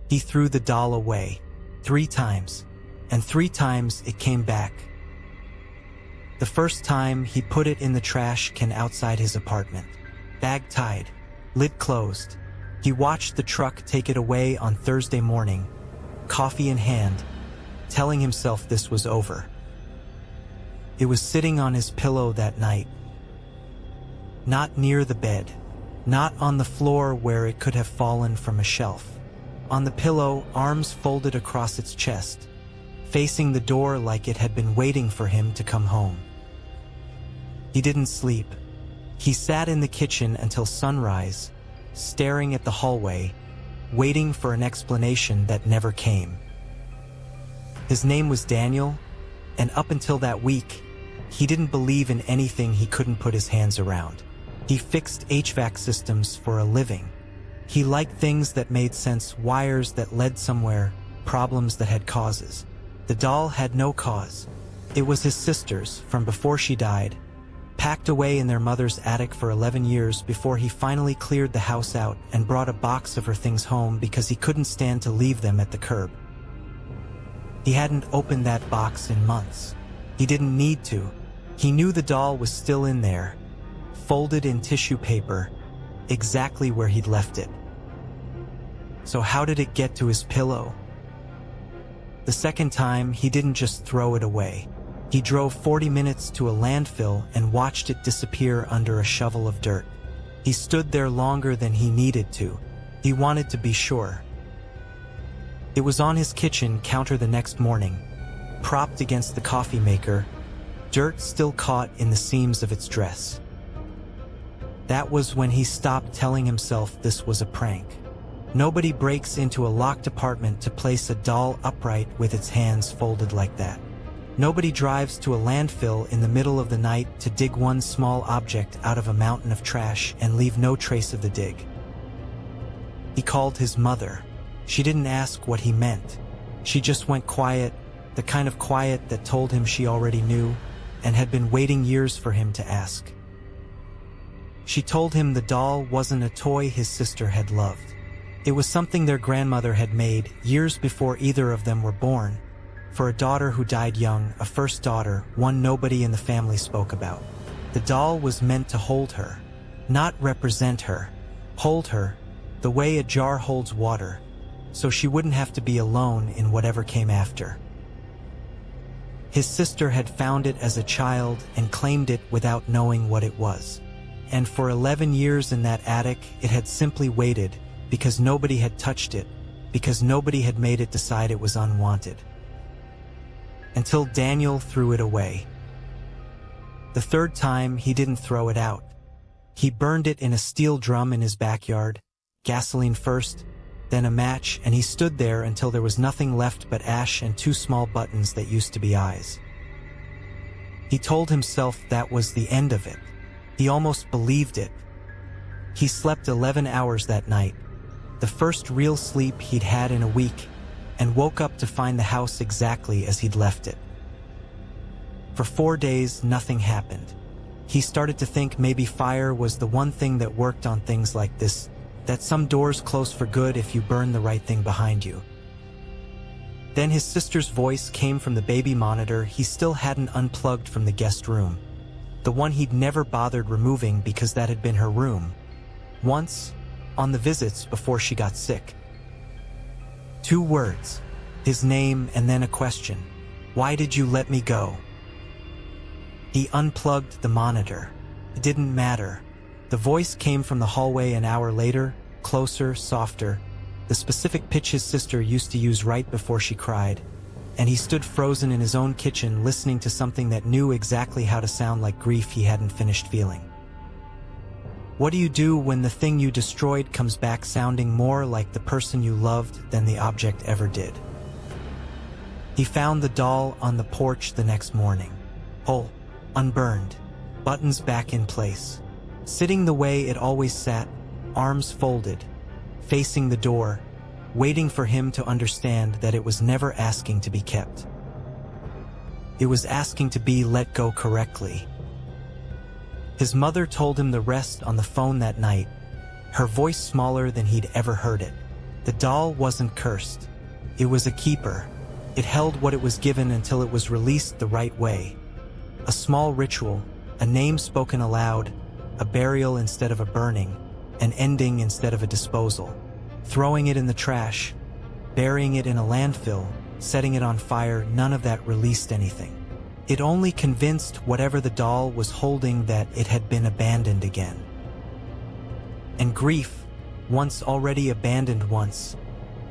He threw the doll away 3 times, and 3 times it came back. The first time, he put it in the trash can outside his apartment. Bag tied, lid closed. He watched the truck take it away on Thursday morning, coffee in hand, telling himself this was over. It was sitting on his pillow that night. Not near the bed, not on the floor where it could have fallen from a shelf. On the pillow, arms folded across its chest, facing the door like it had been waiting for him to come home. He didn't sleep. He sat in the kitchen until sunrise, staring at the hallway, waiting for an explanation that never came. His name was Daniel, and up until that week, he didn't believe in anything he couldn't put his hands around. He fixed HVAC systems for a living. He liked things that made sense, wires that led somewhere, problems that had causes. The doll had no cause. It was his sister's from before she died, packed away in their mother's attic for 11 years before he finally cleared the house out and brought a box of her things home because he couldn't stand to leave them at the curb. He hadn't opened that box in months. He didn't need to. He knew the doll was still in there, folded in tissue paper, exactly where he'd left it. So how did it get to his pillow? The second time, he didn't just throw it away. He drove 40 minutes to a landfill and watched it disappear under a shovel of dirt. He stood there longer than he needed to. He wanted to be sure. It was on his kitchen counter the next morning, propped against the coffee maker, dirt still caught in the seams of its dress. That was when he stopped telling himself this was a prank. Nobody breaks into a locked apartment to place a doll upright with its hands folded like that. Nobody drives to a landfill in the middle of the night to dig one small object out of a mountain of trash and leave no trace of the dig. He called his mother. She didn't ask what he meant. She just went quiet, the kind of quiet that told him she already knew and had been waiting years for him to ask. She told him the doll wasn't a toy his sister had loved. It was something their grandmother had made years before either of them were born, for a daughter who died young, a first daughter, one nobody in the family spoke about. The doll was meant to hold her, not represent her. Hold her, the way a jar holds water, so she wouldn't have to be alone in whatever came after. His sister had found it as a child and claimed it without knowing what it was. And for 11 years in that attic, it had simply waited, because nobody had touched it, because nobody had made it decide it was unwanted. Until Daniel threw it away. The third time, he didn't throw it out. He burned it in a steel drum in his backyard, gasoline first, then a match, and he stood there until there was nothing left but ash and 2 small buttons that used to be eyes. He told himself that was the end of it. He almost believed it. He slept 11 hours that night, the first real sleep he'd had in a week, and woke up to find the house exactly as he'd left it. For 4 days, nothing happened. He started to think maybe fire was the one thing that worked on things like this, that some doors close for good if you burn the right thing behind you. Then his sister's voice came from the baby monitor he still hadn't unplugged from the guest room, the one he'd never bothered removing because that had been her room, once, on the visits before she got sick. 2 words, his name and then a question. Why did you let me go? He unplugged the monitor. It didn't matter. The voice came from the hallway an hour later, closer, softer, the specific pitch his sister used to use right before she cried, and he stood frozen in his own kitchen listening to something that knew exactly how to sound like grief he hadn't finished feeling. What do you do when the thing you destroyed comes back sounding more like the person you loved than the object ever did? He found the doll on the porch the next morning, whole, unburned, buttons back in place, sitting the way it always sat, arms folded, facing the door, waiting for him to understand that it was never asking to be kept. It was asking to be let go correctly. His mother told him the rest on the phone that night, her voice smaller than he'd ever heard it. The doll wasn't cursed. It was a keeper. It held what it was given until it was released the right way. A small ritual, a name spoken aloud, a burial instead of a burning, an ending instead of a disposal. Throwing it in the trash, burying it in a landfill, setting it on fire, none of that released anything. It only convinced whatever the doll was holding that it had been abandoned again. And grief, once already abandoned once,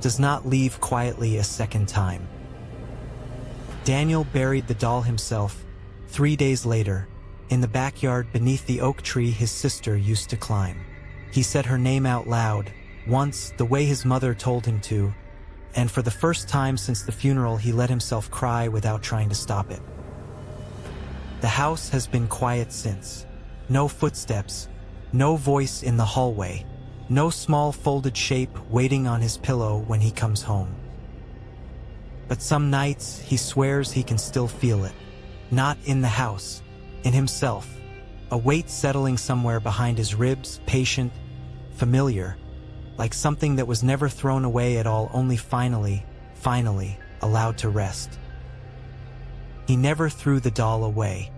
does not leave quietly a second time. Daniel buried the doll himself 3 days later, in the backyard beneath the oak tree his sister used to climb. He said her name out loud, once, the way his mother told him to, and for the first time since the funeral he let himself cry without trying to stop it. The house has been quiet since. No footsteps, no voice in the hallway, no small folded shape waiting on his pillow when he comes home. But some nights he swears he can still feel it. Not in the house, in himself. A weight settling somewhere behind his ribs, patient, familiar, like something that was never thrown away at all, only finally allowed to rest. He never threw the doll away.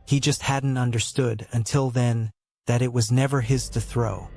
He just hadn't understood until then that it was never his to throw.